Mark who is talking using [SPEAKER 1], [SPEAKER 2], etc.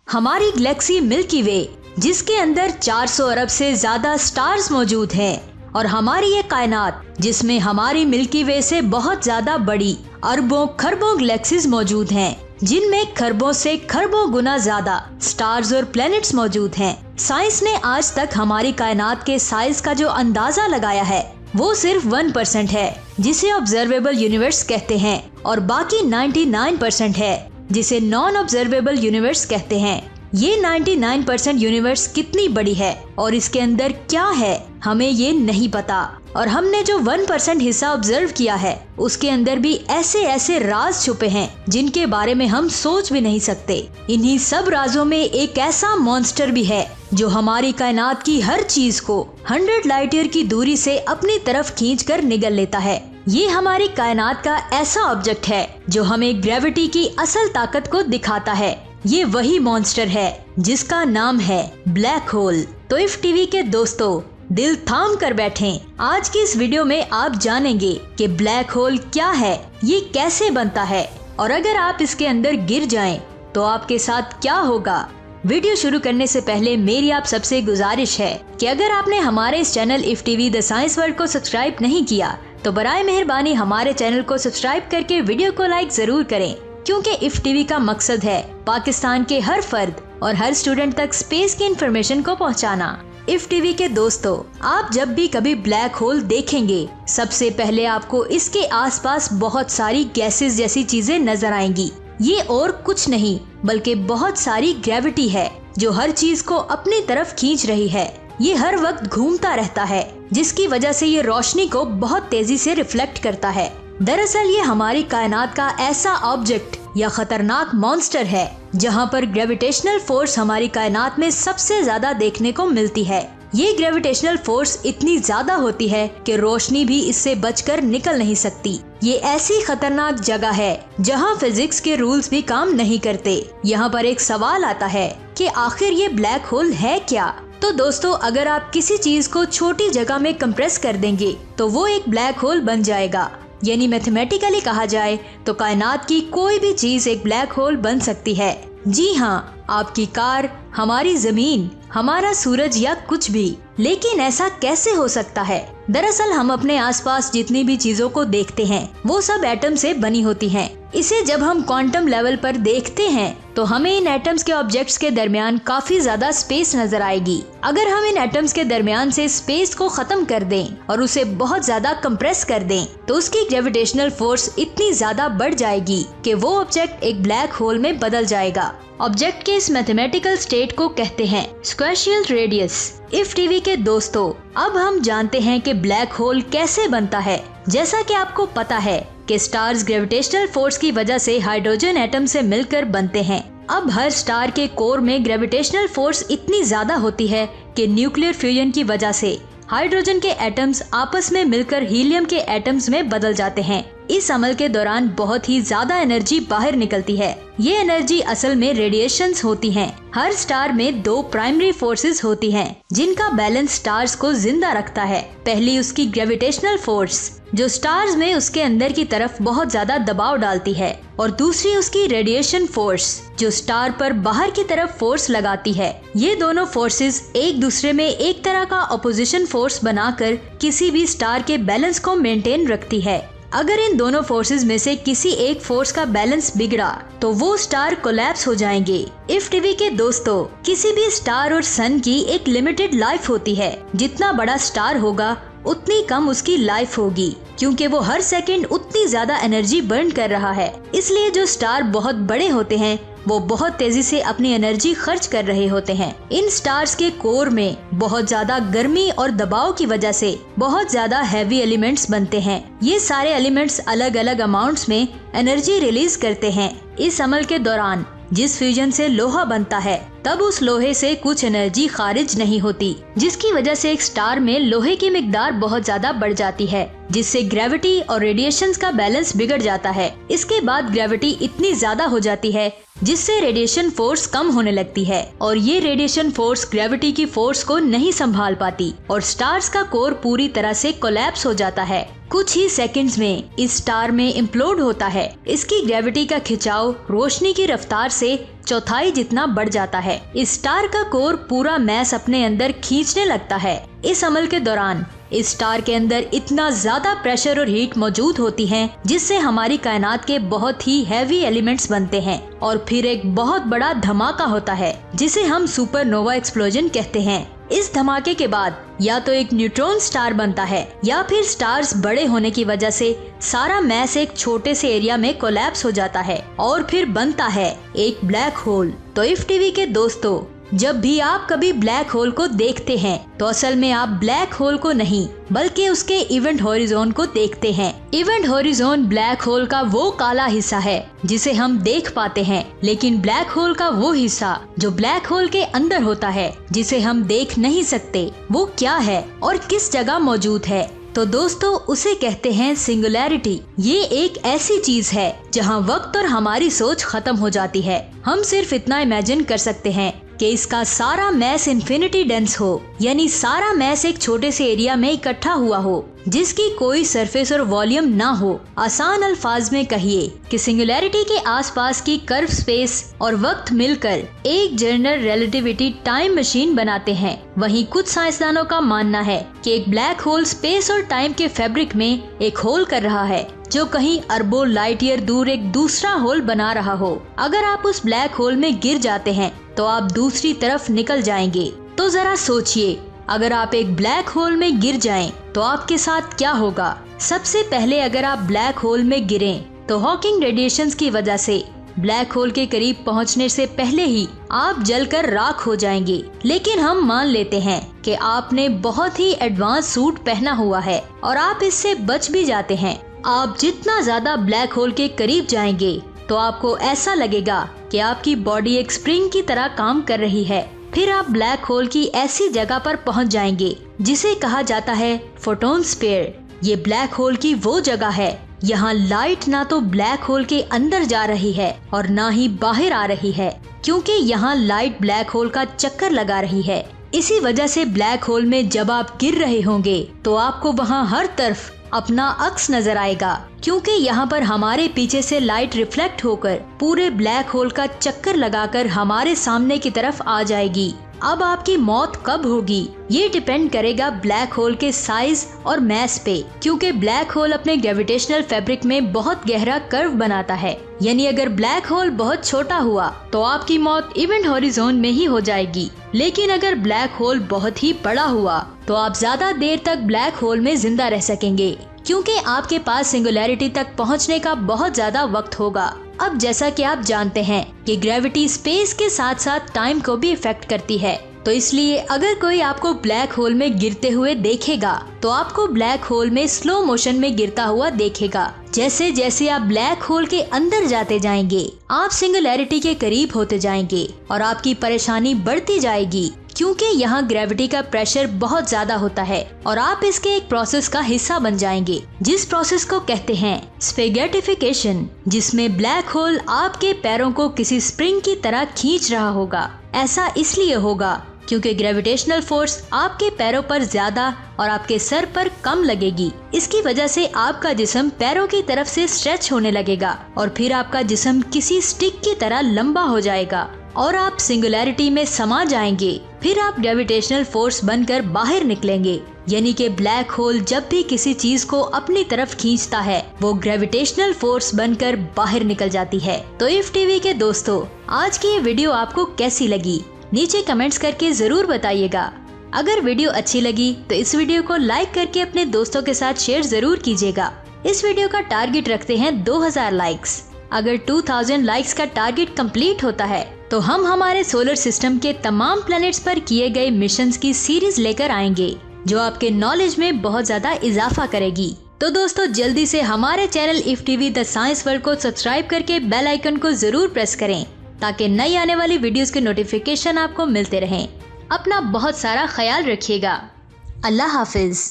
[SPEAKER 1] हमारी Galaxy milky वे, जिसके अंदर 400 अरब से ज्यादा स्टार्स मौजूद हैं, और हमारी ये कायनात जिसमें हमारी मिल्की वे से बहुत ज्यादा बड़ी अरबों खरबों गैलेक्सीज मौजूद हैं, जिनमें खरबों से खरबों गुना ज्यादा स्टार्स और प्लैनेट्स मौजूद हैं। साइंस ने आज तक हमारी कायनात के साइज का जो अंदाजा लगाया है वो सिर्फ 1% है, जिसे ऑब्जर्वेबल यूनिवर्स कहते हैं, और बाकी 99% है जिसे नॉन ऑब्जर्वेबल यूनिवर्स कहते हैं। ये 99% यूनिवर्स कितनी बड़ी है और इसके अंदर क्या है हमें ये नहीं पता, और हमने जो 1% हिस्सा ऑब्जर्व किया है उसके अंदर भी ऐसे ऐसे राज छुपे हैं जिनके बारे में हम सोच भी नहीं सकते। इन्हीं सब राजों में एक ऐसा मॉन्स्टर भी है जो हमारी कायनात की हर चीज को 100 लाइट ईयर की दूरी से अपनी तरफ खींचकर निगल लेता है। ये हमारी कायनात का ऐसा ऑब्जेक्ट है जो हमें ग्रेविटी की असल ताकत को दिखाता है। ये वही मॉन्स्टर है जिसका नाम है ब्लैक होल। तो इफ टीवी के दोस्तों, दिल थाम कर बैठें। आज की इस वीडियो में आप जानेंगे कि ब्लैक होल क्या है, ये कैसे बनता है, और अगर आप इसके अंदर गिर जाएं तो आपके साथ क्या होगा। वीडियो शुरू करने से पहले मेरी आप सबसे गुजारिश है कि अगर आपने हमारे इस channel if TV the science world को सब्सक्राइब नहीं किया तो बराए मेहरबानी हमारे चैनल को सब्सक्राइब करके वीडियो को लाइक जरूर करें, क्योंकि इफ टीवी का मकसद है पाकिस्तान के हर फर्द और हर स्टूडेंट तक स्पेस की इंफॉर्मेशन को पहुंचाना। इफ टीवी के दोस्तों, आप जब भी कभी ब्लैक होल देखेंगे सबसे पहले आपको इसके आसपास बहुत सारी गैसेस जैसी चीजें नजर आएंगी। ये और कुछ नहीं बल्कि बहुत सारी ग्रेविटी है जो हर चीज को अपनी तरफ खींच रही है। ये हर वक्त घूमता रहता है, जिसकी वजह से ये रोशनी को बहुत तेजी से रिफ्लेक्ट करता है। दरअसल ये हमारी कायनात का ऐसा ऑब्जेक्ट या खतरनाक मॉन्स्टर है जहाँ पर ग्रेविटेशनल फोर्स हमारी कायनात में सबसे ज्यादा देखने को मिलती है। ये ग्रेविटेशनल फोर्स इतनी ज्यादा होती है कि रोशनी भी इससे बचकर निकल नहीं सकती। ये ऐसी खतरनाक जगह है जहाँ फिजिक्स के रूल्स भी काम नहीं करते। यहाँ पर एक सवाल आता है कि आखिर ये ब्लैक होल है क्या। तो दोस्तों, अगर आप किसी चीज को छोटी जगह में कंप्रेस कर देंगे तो वो एक ब्लैक होल बन जाएगा। यानी मैथमेटिकली कहा जाए तो कायनात की कोई भी चीज एक ब्लैक होल बन सकती है। जी हाँ, आपकी कार, हमारी जमीन, हमारा सूरज या कुछ भी। लेकिन ऐसा कैसे हो सकता है? दरअसल हम अपने आसपास जितनी भी चीजों को देखते हैं वो सब एटम से बनी होती हैं। इसे जब हम क्वांटम लेवल पर देखते हैं तो हमें इन एटम्स के ऑब्जेक्ट्स के दरमियान काफी ज्यादा स्पेस नजर आएगी। अगर हम इन एटम्स के दरमियान से स्पेस को खत्म कर दें और उसे बहुत ज्यादा कंप्रेस कर दें तो उसकी ग्रेविटेशनल फोर्स इतनी ज्यादा बढ़ जाएगी कि वो ऑब्जेक्ट एक ब्लैक होल में बदल जाएगा। ऑब्जेक्ट के इस मैथमेटिकल स्टेट को कहते हैं स्क्वेशियल रेडियस। इफ टीवी के दोस्तों, अब हम जानते हैं कि ब्लैक होल कैसे बनता है। जैसा कि आपको पता है कि स्टार्स ग्रेविटेशनल फोर्स की वजह से हाइड्रोजन एटम से मिलकर बनते हैं। अब हर स्टार के कोर में ग्रेविटेशनल फोर्स इतनी ज्यादा होती है कि न्यूक्लियर फ्यूजन की वजह से हाइड्रोजन के एटम्स आपस में मिलकर हीलियम के एटम्स में बदल जाते हैं। इस अमल के दौरान बहुत ही ज्यादा एनर्जी बाहर निकलती है। ये एनर्जी असल में रेडिएशंस होती हैं। हर स्टार में 2 प्राइमरी फोर्सेस होती हैं जिनका बैलेंस स्टार्स को जिंदा रखता है। पहली उसकी ग्रेविटेशनल फोर्स जो स्टार्स में उसके अंदर की तरफ बहुत ज्यादा दबाव डालती है, और दूसरी उसकी रेडिएशन फोर्स जो स्टार पर बाहर की तरफ फोर्स लगाती है। ये दोनों फोर्सेस एक दूसरे में एक तरह का ऑपोजिशन फोर्स बनाकर किसी भी स्टार के बैलेंस को मेंटेन रखती है। अगर इन दोनों फोर्सेस में से किसी एक फोर्स का बैलेंस बिगड़ा तो वो स्टार कोलैप्स हो जाएंगे। इफ टीवी के दोस्तों, किसी भी स्टार और सन की एक लिमिटेड लाइफ होती है। जितना बड़ा स्टार होगा उतनी कम उसकी लाइफ होगी, क्योंकि वो हर सेकंड उतनी ज्यादा एनर्जी बर्न कर रहा है। इसलिए जो स्टार बहुत बड़े होते हैं वो बहुत तेजी से अपनी एनर्जी खर्च कर रहे होते हैं। इन स्टार्स के कोर में बहुत ज्यादा गर्मी और दबाव की वजह से बहुत ज्यादा हैवी एलिमेंट्स बनते हैं। ये सारे एलिमेंट्स अलग अलग अमाउंट्स में एनर्जी रिलीज करते हैं। इस अमल के दौरान जिस फ्यूजन से लोहा बनता है तब उस लोहे से कुछ एनर्जी खारिज नहीं होती, जिसकी वजह से एक स्टार में लोहे की मिकदार बहुत ज्यादा बढ़ जाती है, जिससे ग्रेविटी और रेडिएशंस का बैलेंस बिगड़ जाता है। इसके बाद ग्रेविटी इतनी ज्यादा हो जाती है जिससे रेडिएशन फोर्स कम होने लगती है और ये रेडिएशन फोर्स ग्रेविटी की फोर्स को नहीं संभाल पाती और स्टार्स का कोर पूरी तरह से कोलैप्स हो जाता है। कुछ ही सेकंड्स में इस स्टार में इम्प्लोड होता है। इसकी ग्रेविटी का खिंचाव रोशनी की रफ्तार से चौथाई जितना बढ़ जाता है। इस स्टार का कोर पूरा मैस अपने अंदर खींचने लगता है। इस अमल के दौरान इस स्टार के अंदर इतना ज्यादा प्रेशर और हीट मौजूद होती है जिससे हमारी कायनात के बहुत ही हैवी एलिमेंट्स बनते हैं और फिर एक बहुत बड़ा धमाका होता है जिसे हम सुपरनोवा एक्सप्लोजन कहते हैं। इस धमाके के बाद या तो एक न्यूट्रॉन स्टार बनता है या फिर स्टार्स बड़े होने की वजह से सारा मैस एक छोटे से एरिया में कोलैप्स हो जाता है और फिर बनता है एक ब्लैक होल। तो इफ टीवी के दोस्तों, जब भी आप कभी ब्लैक होल को देखते हैं तो असल में आप ब्लैक होल को नहीं बल्कि उसके इवेंट होरिजोन को देखते हैं। इवेंट होरिजोन ब्लैक होल का वो काला हिस्सा है जिसे हम देख पाते हैं, लेकिन ब्लैक होल का वो हिस्सा जो ब्लैक होल के अंदर होता है जिसे हम देख नहीं सकते, वो क्या है और किस जगह मौजूद है? तो दोस्तों, उसे कहते हैं सिंगुलैरिटी। ये एक ऐसी चीज है जहाँ वक्त और हमारी सोच खत्म हो जाती है। हम सिर्फ इतना इमेजिन कर सकते हैं कि इसका सारा मैस इन्फिनिटी डेंस हो, यानी सारा मैस एक छोटे से एरिया में इकट्ठा हुआ हो जिसकी कोई सरफेस और वॉल्यूम ना हो। आसान अल्फाज में कहिए कि सिंगुलैरिटी के आसपास की कर्व स्पेस और वक्त मिलकर एक जनरल रिलेटिविटी टाइम मशीन बनाते हैं। वहीं कुछ साइंसदानों का मानना है कि एक ब्लैक होल स्पेस और टाइम के फैब्रिक में एक होल कर रहा है जो कहीं अरबों लाइट ईयर दूर एक दूसरा होल बना रहा हो। अगर आप उस ब्लैक होल में गिर जाते हैं तो आप दूसरी तरफ निकल जाएंगे। तो जरा सोचिए, अगर आप एक ब्लैक होल में गिर जाएं तो आपके साथ क्या होगा? सबसे पहले अगर आप ब्लैक होल में गिरें तो हॉकिंग रेडिएशंस की वजह से ब्लैक होल के करीब पहुंचने से पहले ही आप जलकर राख हो जाएंगे। लेकिन हम मान लेते हैं कि आपने बहुत ही एडवांस सूट पहना हुआ है और आप इससे बच भी जाते हैं। आप जितना ज्यादा ब्लैक होल के करीब जाएंगे तो आपको ऐसा लगेगा कि आपकी बॉडी एक स्प्रिंग की तरह काम कर रही है। फिर आप ब्लैक होल की ऐसी जगह पर पहुंच जाएंगे जिसे कहा जाता है फोटोन स्फीयर। ये ब्लैक होल की वो जगह है यहाँ लाइट ना तो ब्लैक होल के अंदर जा रही है और ना ही बाहर आ रही है, क्योंकि यहाँ लाइट ब्लैक होल का चक्कर लगा रही है। इसी वजह से ब्लैक होल में जब आप गिर रहे होंगे तो आपको वहाँ हर तरफ अपना अक्स नजर आएगा, क्योंकि यहाँ पर हमारे पीछे से लाइट रिफ्लेक्ट होकर पूरे ब्लैक होल का चक्कर लगाकर हमारे सामने की तरफ आ जाएगी। अब आपकी मौत कब होगी ये डिपेंड करेगा ब्लैक होल के साइज और मैस पे, क्योंकि ब्लैक होल अपने ग्रेविटेशनल फैब्रिक में बहुत गहरा कर्व बनाता है। यानी अगर ब्लैक होल बहुत छोटा हुआ तो आपकी मौत इवेंट हॉरिजॉन में ही हो जाएगी, लेकिन अगर ब्लैक होल बहुत ही बड़ा हुआ तो आप ज्यादा देर तक ब्लैक होल में जिंदा रह सकेंगे, क्योंकि आपके पास सिंगुलैरिटी तक पहुंचने का बहुत ज्यादा वक्त होगा। अब जैसा कि आप जानते हैं कि ग्रेविटी स्पेस के साथ साथ टाइम को भी इफेक्ट करती है, तो इसलिए अगर कोई आपको ब्लैक होल में गिरते हुए देखेगा तो आपको ब्लैक होल में स्लो मोशन में गिरता हुआ देखेगा। जैसे जैसे आप ब्लैक होल के अंदर जाते जाएंगे आप सिंगुलैरिटी के करीब होते जाएंगे और आपकी परेशानी बढ़ती जाएगी, क्योंकि यहाँ ग्रेविटी का प्रेशर बहुत ज्यादा होता है और आप इसके एक प्रोसेस का हिस्सा बन जाएंगे, जिस प्रोसेस को कहते हैं स्पेगेटिफिकेशन, जिसमें ब्लैक होल आपके पैरों को किसी स्प्रिंग की तरह खींच रहा होगा। ऐसा इसलिए होगा क्योंकि ग्रेविटेशनल फोर्स आपके पैरों पर ज्यादा और आपके सर पर कम लगेगी। इसकी वजह से आपका जिस्म पैरों की तरफ से स्ट्रेच होने लगेगा और फिर आपका जिस्म किसी स्टिक की तरह लंबा हो जाएगा और आप सिंगुलैरिटी में समा जाएंगे। फिर आप ग्रेविटेशनल फोर्स बनकर बाहर निकलेंगे। यानी कि ब्लैक होल जब भी किसी चीज को अपनी तरफ खींचता है वो ग्रेविटेशनल फोर्स बनकर बाहर निकल जाती है। तो इफ टीवी के दोस्तों, आज की ये वीडियो आपको कैसी लगी नीचे कमेंट्स करके जरूर बताइएगा। अगर वीडियो अच्छी लगी तो इस वीडियो को लाइक करके अपने दोस्तों के साथ शेयर जरूर कीजिएगा। इस वीडियो का टारगेट रखते हैं 2000 लाइक्स। अगर 2000 लाइक्स का टारगेट कंप्लीट होता है तो हम हमारे सोलर सिस्टम के तमाम प्लैनेट्स पर किए गए मिशंस की सीरीज लेकर आएंगे जो आपके नॉलेज में बहुत ज्यादा इजाफा करेगी। तो दोस्तों, जल्दी से हमारे channel if TV the science world को सब्सक्राइब करके बेल आइकन को जरूर प्रेस करें ताकि नई आने वाली वीडियोस के नोटिफिकेशन आपको मिलते रहें। अपना बहुत सारा ख्याल रखिएगा। अल्लाह हाफिज।